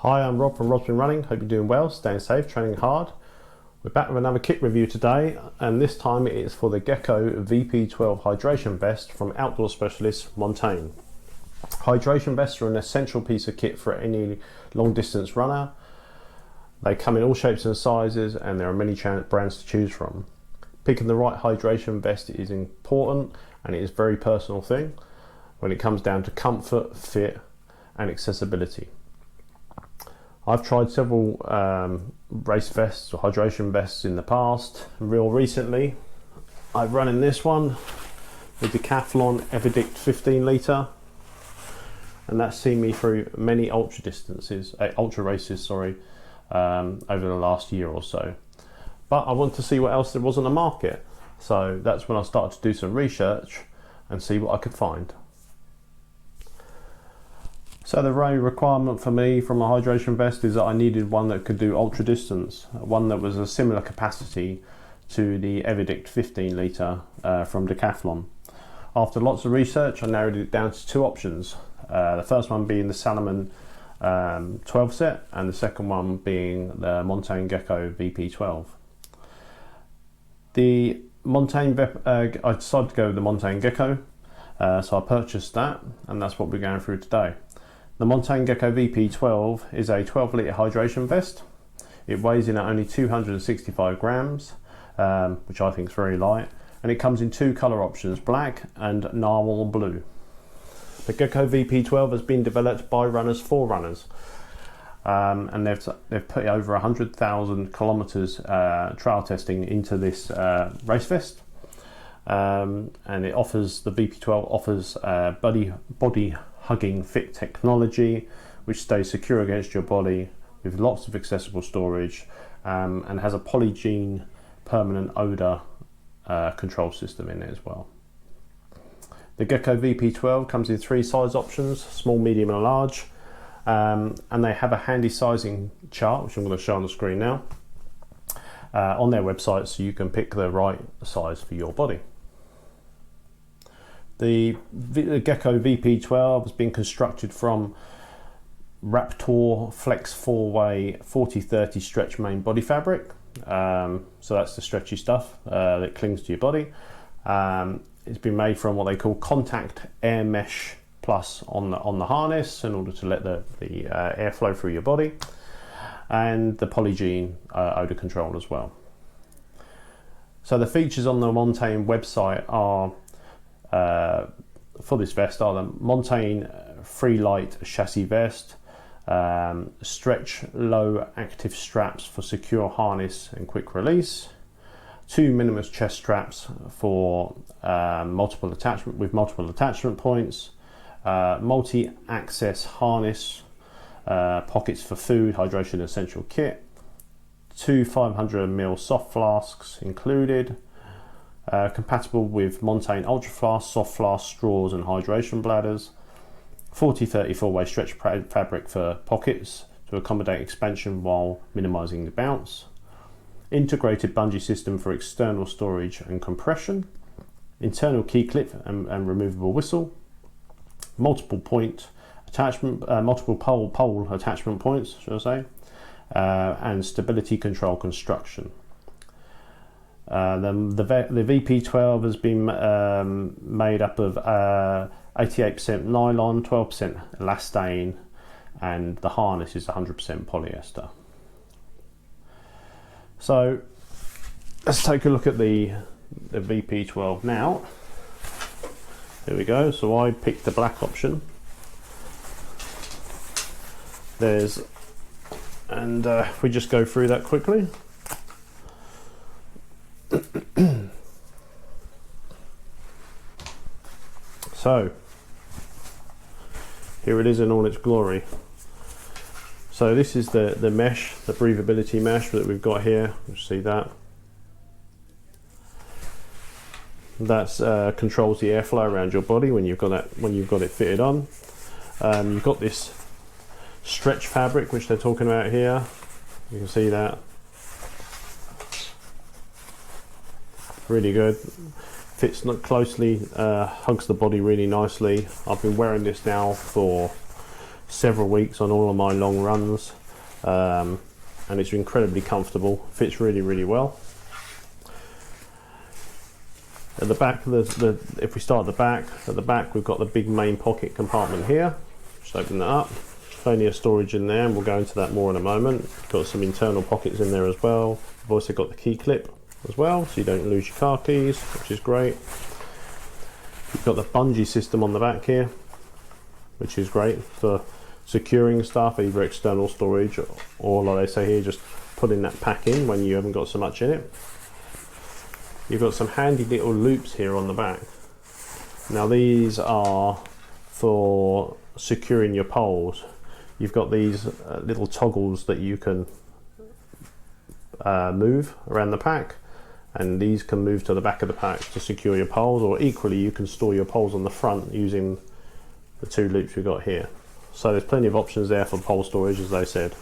Hi, I'm Rob from Rob's Been Running. Hope you're doing well, staying safe, training hard. We're back with another kit review today, and this time it is for the Gecko VP12 hydration vest from outdoor specialist Montane. Hydration vests are an essential piece of kit for any long distance runner. They come in all shapes and sizes, and there are many brands to choose from. Picking the right hydration vest is important, and it is a very personal thing when it comes down to comfort, fit and accessibility. I've tried several race vests or hydration vests in the past. Real recently I've run in this one, the Decathlon Everdict 15 litre, and that's seen me through many ultra races over the last year or so. But I wanted to see what else there was on the market, so that's when I started to do some research and see what I could find. So the main requirement for me from a hydration vest is that I needed one that could do ultra distance, one that was a similar capacity to the Everdict 15 litre from Decathlon. After lots of research, I narrowed it down to two options. The first one being the Salomon 12 set, and the second one being the Montane Gecko VP12. The Montane, I decided to go with the Montane Gecko, so I purchased that, and that's what we're going through today. The Montane Gecko VP12 is a 12 litre hydration vest. It weighs in at only 265 grams, which I think is very light, and it comes in two colour options, black and narwhal blue. The Gecko VP12 has been developed by runners for runners, and they've put over 100,000 kilometres trial testing into this race vest, and it offers, the VP12 offers body hugging fit technology which stays secure against your body with lots of accessible storage, and has a polygene permanent odour control system in it as well. The Gecko VP12 comes in three size options, small, medium and large, and they have a handy sizing chart which I'm going to show on the screen now on their website, so you can pick the right size for your body. The Gecko VP12 has been constructed from Raptor Flex 4-way 40/30 stretch main body fabric, so that's the stretchy stuff that clings to your body. It's been made from what they call contact air mesh plus on the harness in order to let the air flow through your body, and the polygene odor control as well. So the features on the Montane website are for this vest are the Montane Free Light chassis vest, stretch low active straps for secure harness and quick release, two minimus chest straps for multiple attachment points, multi-access harness, pockets for food, hydration essential kit, two 500ml soft flasks included, compatible with Montane Ultra Flask, soft flask, straws and hydration bladders, 40/30 4-way stretch fabric for pockets to accommodate expansion while minimising the bounce, integrated bungee system for external storage and compression, internal key clip and removable whistle, multiple point attachment, multiple pole attachment points, should I say, and stability control construction. The VP12 has been made up of 88% nylon, 12% elastane, and the harness is 100% polyester. So let's take a look at the VP12 now. There we go. So I picked the black option. If we just go through that quickly. So here it is in all its glory. So this is the mesh, the breathability mesh that we've got here. You see that? That's controls the airflow around your body when you've got it fitted on. You've got this stretch fabric which they're talking about here. You can see that. Really good. Fits closely, hugs the body really nicely. I've been wearing this now for several weeks on all of my long runs, and it's incredibly comfortable, fits really well. At the back, if we start at the back we've got the big main pocket compartment here. Just open that up, plenty of storage in there, and we'll go into that more in a moment. Got some internal pockets in there as well. We've also got the key clip as well, so you don't lose your car keys, which is great. You've got the bungee system on the back here, which is great for securing stuff, either external storage or like they say here, just putting that pack in when you haven't got so much in it. You've got some handy little loops here on the back. Now these are for securing your poles. You've got these little toggles that you can move around the pack, and these can move to the back of the pack to secure your poles, or equally you can store your poles on the front using the two loops we've got here. So there's plenty of options there for pole storage, as they said.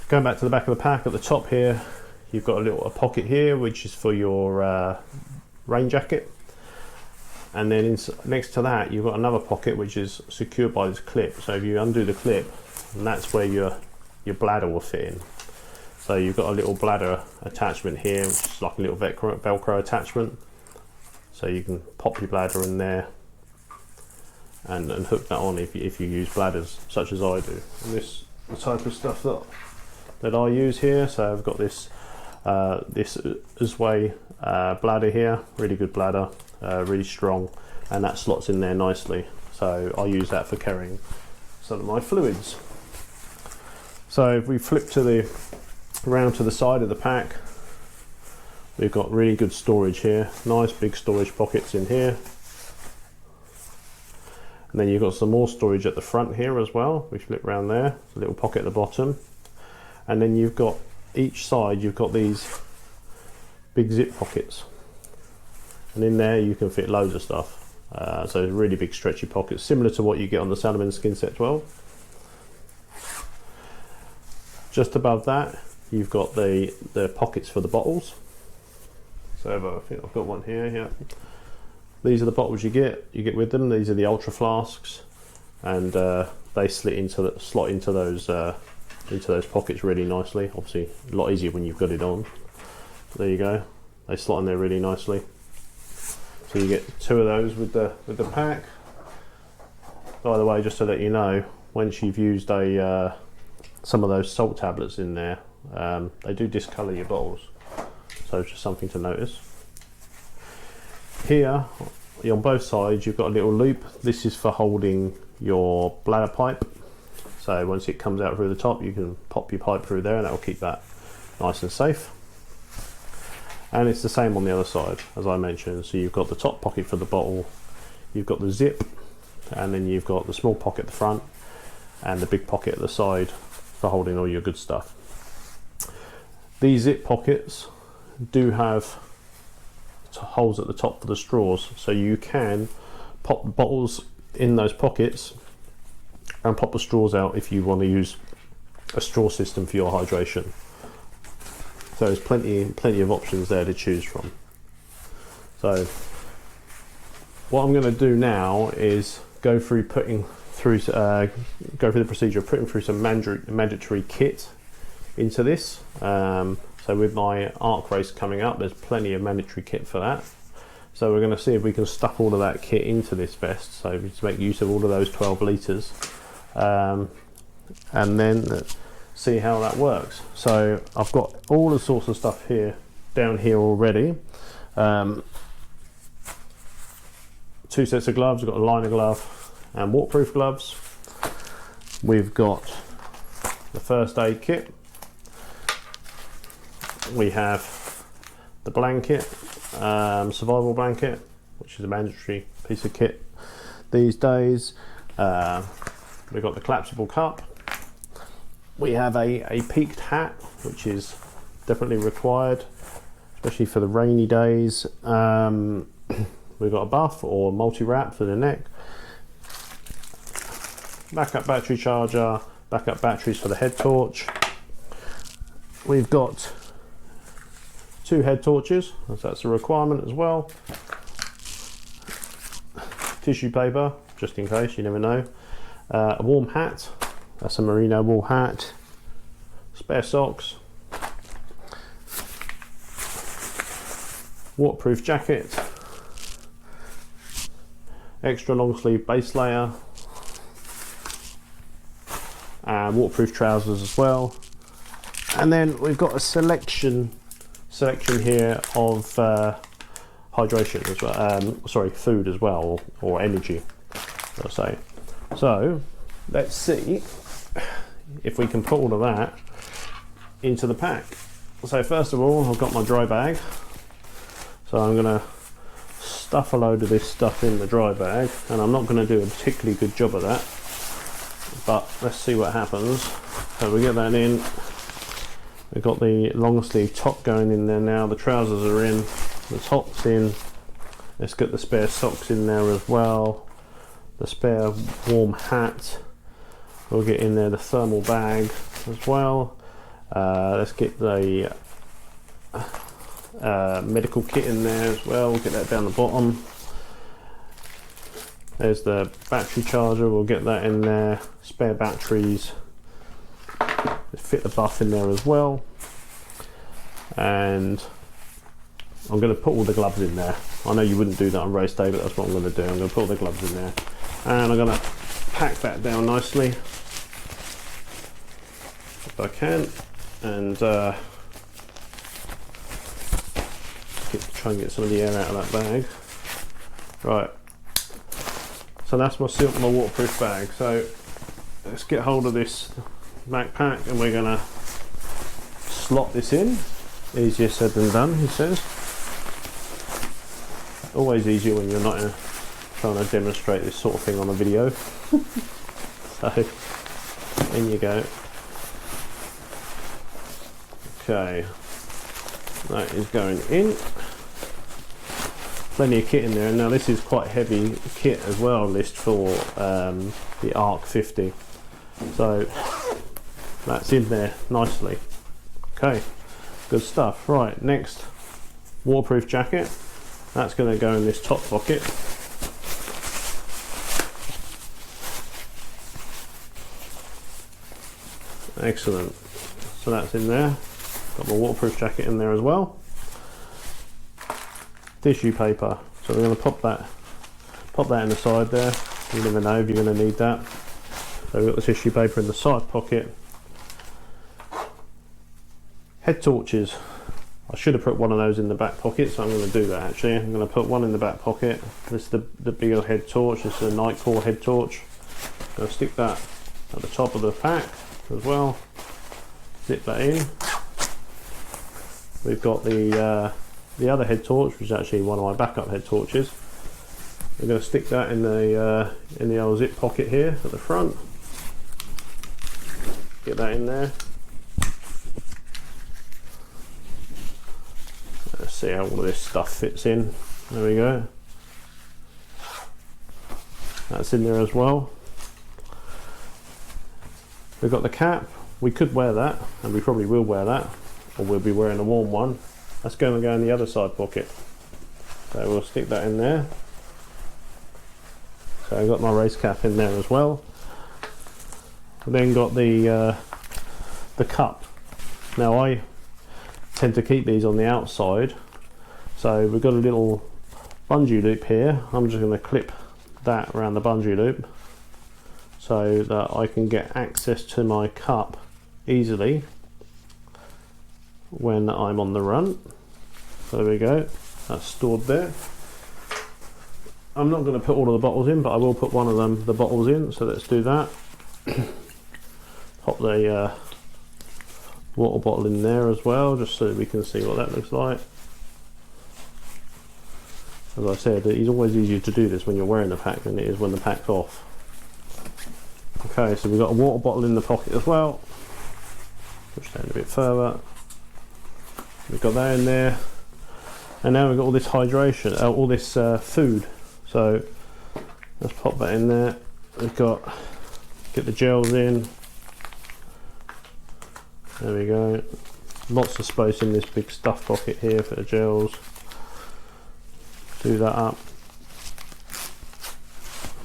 Going back to the back of the pack, at the top here you've got a pocket here which is for your rain jacket, and then next to that you've got another pocket which is secured by this clip. So if you undo the clip, and that's where your bladder will fit in. So you've got a little bladder attachment here, which is like a little Velcro attachment. So you can pop your bladder in there and hook that on if you use bladders such as I do. And this is the type of stuff that I use here. So I've got this Usway bladder here, really good bladder, really strong, and that slots in there nicely. So I use that for carrying some of my fluids. So if we flip around to the side of the pack, we've got really good storage here, nice big storage pockets in here, and then you've got some more storage at the front here as well. We flip around there, a little pocket at the bottom, and then you've got each side you've got these big zip pockets, and in there you can fit loads of stuff. So really big stretchy pockets, similar to what you get on the Salomon Skinset 12. Just above that you've got the pockets for the bottles. So I think I've got one here. Yeah, these are the bottles you get with them. These are the ultra flasks, and they slot into those pockets really nicely. Obviously a lot easier when you've got it on. There you go, they slot in there really nicely. So you get two of those with the pack. By the way, just to let you know, once you've used some of those salt tablets in there, they do discolour your bottles, so it's just something to notice. Here on both sides you've got a little loop. This is for holding your bladder pipe, so once it comes out through the top you can pop your pipe through there, and that will keep that nice and safe. And it's the same on the other side, as I mentioned. So you've got the top pocket for the bottle, you've got the zip, and then you've got the small pocket at the front and the big pocket at the side for holding all your good stuff. These zip pockets do have holes at the top for the straws, so you can pop the bottles in those pockets and pop the straws out if you want to use a straw system for your hydration. So there's plenty of options there to choose from. So what I'm going to do now is go through the procedure of putting through some mandatory kit into this. So with my arc race coming up, there's plenty of mandatory kit for that. So we're going to see if we can stuff all of that kit into this vest, so to make use of all of those 12 litres, and then see how that works. So I've got all the sorts of stuff down here already. 2 sets of gloves. I've got a liner glove and waterproof gloves. We've got the first aid kit. We have the blanket, survival blanket, which is a mandatory piece of kit these days. We've got the collapsible cup. We have a peaked hat, which is definitely required, especially for the rainy days. We've got a buff or multi-wrap for the neck. Backup battery charger, backup batteries for the head torch. We've got 2 head torches, as that's a requirement as well. Tissue paper, just in case, you never know. A warm hat, that's a merino wool hat, spare socks, waterproof jacket, extra long sleeve base layer, and waterproof trousers as well. And then we've got a selection here of hydration as well, sorry, food as well, or energy, I'll say. So let's see if we can put all of that into the pack. So first of all, I've got my dry bag, so I'm going to stuff a load of this stuff in the dry bag, and I'm not going to do a particularly good job of that, but let's see what happens. So we get that in. We've got the long sleeve top going in there now, the trousers are in, the top's in, let's get the spare socks in there as well, the spare warm hat, we'll get in there the thermal bag as well, let's get the medical kit in there as well, we'll get that down the bottom. There's the battery charger, we'll get that in there, spare batteries, fit the buff in there as well, and I'm going to put all the gloves in there. I know you wouldn't do that on race day, but that's what I'm going to do. I'm going to put all the gloves in there, and I'm going to pack that down nicely if I can, and try and get some of the air out of that bag. Right, so that's my waterproof bag. So let's get hold of this backpack and we're going to slot this in. Easier said than done, he says. Always easier when you're not trying to demonstrate this sort of thing on a video. So in you go. Okay, that is going in. Plenty of kit in there. Now this is quite heavy kit as well, list for the Arc 50. So that's in there nicely. Okay, good stuff. Right, next, waterproof jacket. That's going to go in this top pocket. Excellent. So that's in there. Got my waterproof jacket in there as well. Tissue paper. So we're going to pop that in the side there. You never know if you're going to need that. So we've got the tissue paper in the side pocket. Head torches. I should have put one of those in the back pocket, so I'm going to do that actually. I'm going to put one in the back pocket. This is the bigger head torch. This is a night core head torch. I'm going to stick that at the top of the pack as well. Zip that in. We've got the other head torch, which is actually one of my backup head torches. We're going to stick that in the old zip pocket here at the front. Get that in there. Let's see how all of this stuff fits in. There we go. That's in there as well. We've got the cap. We could wear that, and we probably will wear that, or we'll be wearing a warm one. That's going to go in the other side pocket. So we'll stick that in there. So I've got my race cap in there as well. We've then got the cup. Now I tend to keep these on the outside. So we've got a little bungee loop here. I'm just going to clip that around the bungee loop so that I can get access to my cup easily when I'm on the run. So there we go, that's stored there. I'm not going to put all of the bottles in, but I will put one of the bottles in, so let's do that. Pop the water bottle in there as well, just so we can see what that looks like. As I said, it's always easier to do this when you're wearing the pack than it is when the pack's off. Okay, so we've got a water bottle in the pocket as well. Push down a bit further. We've got that in there. And now we've got all this hydration, all this food. So let's pop that in there. We've got, get the gels in. There we go. Lots of space in this big stuff pocket here for the gels. Do that up.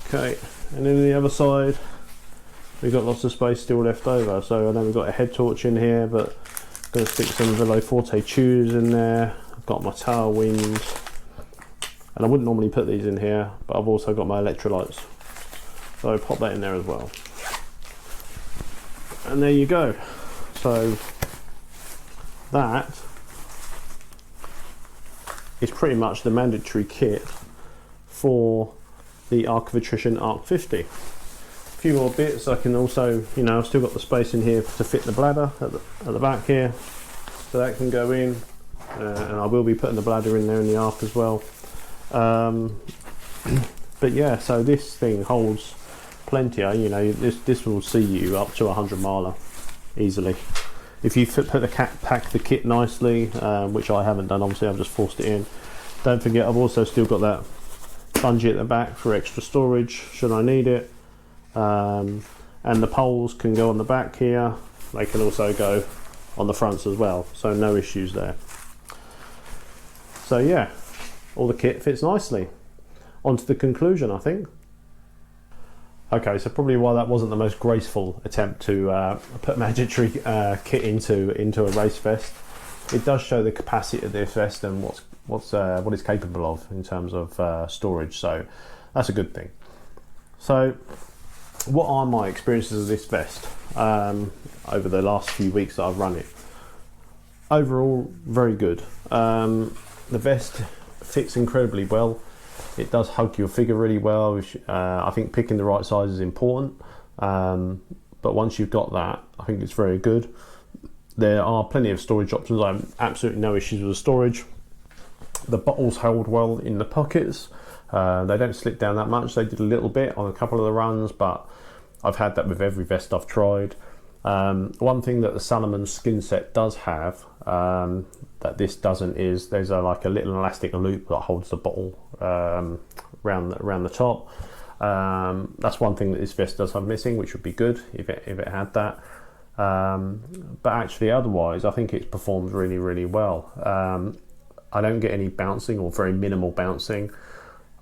Okay, and then the other side, we've got lots of space still left over. So I know we've got a head torch in here, but I'm going to stick some Velo Forte chews in there. I've got my tailwinds, and I wouldn't normally put these in here, but I've also got my electrolytes, so pop that in there as well. And there you go. So that is pretty much the mandatory kit for the Arc of Attrition Arc 50. A few more bits. I can also, you know, I've still got the space in here to fit the bladder at the back here, so that can go in, and I will be putting the bladder in there in the Arc as well. But yeah, so this thing holds plenty. You know, this will see you up to 100 miler easily if you pack the kit nicely, which I haven't done. Obviously I've just forced it in. Don't forget, I've also still got that bungee at the back for extra storage should I need it, and the poles can go on the back here. They can also go on the fronts as well, so no issues there. So yeah, all the kit fits nicely. On to the conclusion, I think. Okay, so probably why that wasn't the most graceful attempt to put mandatory kit into a race vest. It does show the capacity of this vest and what it's capable of in terms of storage, so that's a good thing. So what are my experiences of this vest over the last few weeks that I've run it? Overall, very good. The vest fits incredibly well. It does hug your figure really well, which I think picking the right size is important, but once you've got that, I think it's very good. There are plenty of storage options. I have absolutely no issues with the storage. The bottles hold well in the pockets. They don't slip down that much. They did a little bit on a couple of the runs, but I've had that with every vest I've tried. One thing that the Salomon Skinset does have that this doesn't is there's like a little elastic loop that holds the bottle around the top. That's one thing that this vest does have missing, which would be good if it had that. But actually, otherwise, I think it's performed really, really well. I don't get any bouncing or very minimal bouncing.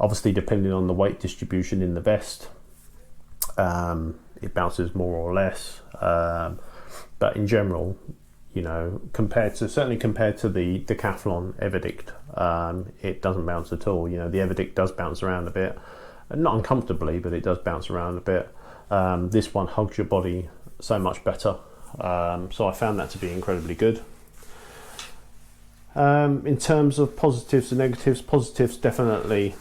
Obviously, depending on the weight distribution in the vest, it bounces more or less. But in general, you know, certainly compared to the Decathlon Everdict, it doesn't bounce at all. You know, the Everdict does bounce around a bit, not uncomfortably, but it does bounce around a bit. This one hugs your body so much better, so I found that to be incredibly good. In terms of positives and negatives, positives definitely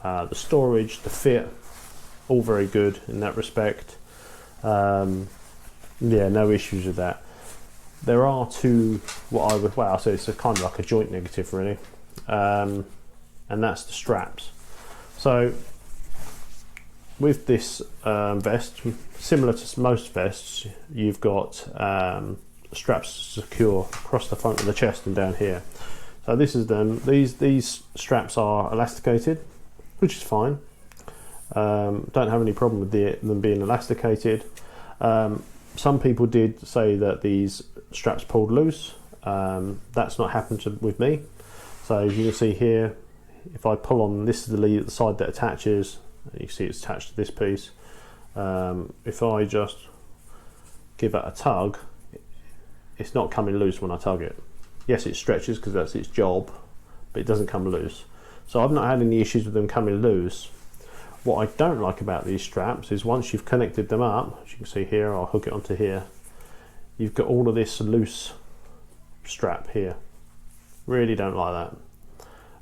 the storage, the fit, all very good in that respect. Yeah, no issues with that. There are two, so it's a kind of like a joint negative really, and that's the straps. So with this vest, similar to most vests, you've got straps secure across the front of the chest and down here. So this is them. These straps are elasticated, which is fine. Don't have any problem with them being elasticated. Some people did say that these straps pulled loose. That's not happened with me. So as you can see here, if I pull on this is the side that attaches, you see it's attached to this piece. If I just give it a tug, it's not coming loose when I tug it. Yes, it stretches because that's its job, but it doesn't come loose. So I've not had any issues with them coming loose. What I don't like about these straps is once you've connected them up, as you can see here, I'll hook it onto here, you've got all of this loose strap here. Really don't like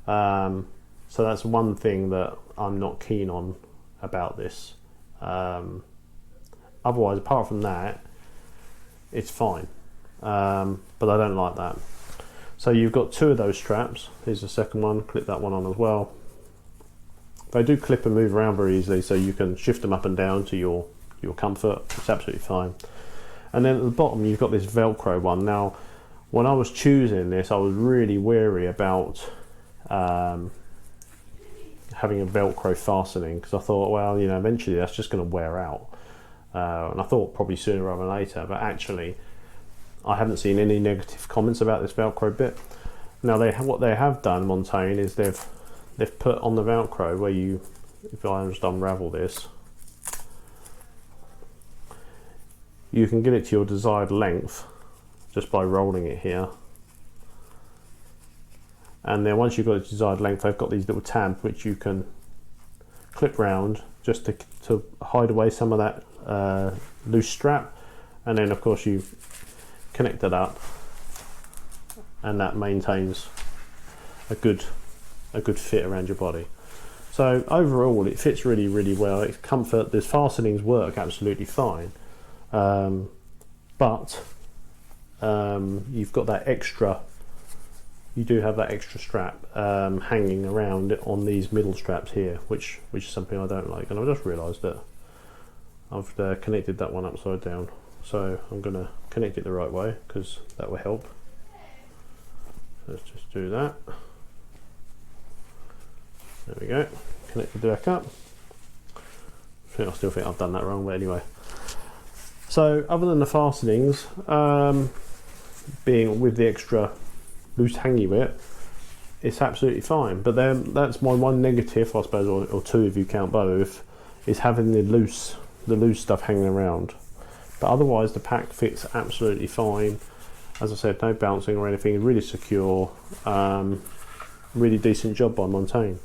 that. So that's one thing that I'm not keen on about this. Otherwise, apart from that, it's fine. But I don't like that. So you've got two of those straps. Here's the second one, clip that one on as well. They do clip and move around very easily, so you can shift them up and down to your comfort. It's absolutely fine. And then at the bottom you've got this Velcro one. Now when I was choosing this, I was really wary about having a Velcro fastening, because I thought, well, you know, eventually that's just going to wear out, and I thought probably sooner rather than later, but actually I haven't seen any negative comments about this Velcro bit. Now what they have done, Montane, is they've put on the Velcro where if I just unravel this, you can get it to your desired length just by rolling it here. And then once you've got its desired length, they've got these little tabs which you can clip round just to hide away some of that loose strap. And then of course you connect it up, and that maintains a good fit around your body. So overall it fits really, really well. It's comfort. The fastenings work absolutely fine, but you've got that extra, you do have that extra strap hanging around on these middle straps here, which is something I don't like. And I've just realised that I've connected that one upside down, so I'm going to connect it the right way because that will help. Let's just do that. There we go, connected the back up. I still think I've done that wrong, but anyway. So other than the fastenings being with the extra loose hangy bit, it's absolutely fine. But then that's my one negative, I suppose, or two if you count both, is having the loose stuff hanging around. But otherwise the pack fits absolutely fine. As I said, no bouncing or anything, really secure. Really decent job by Montane.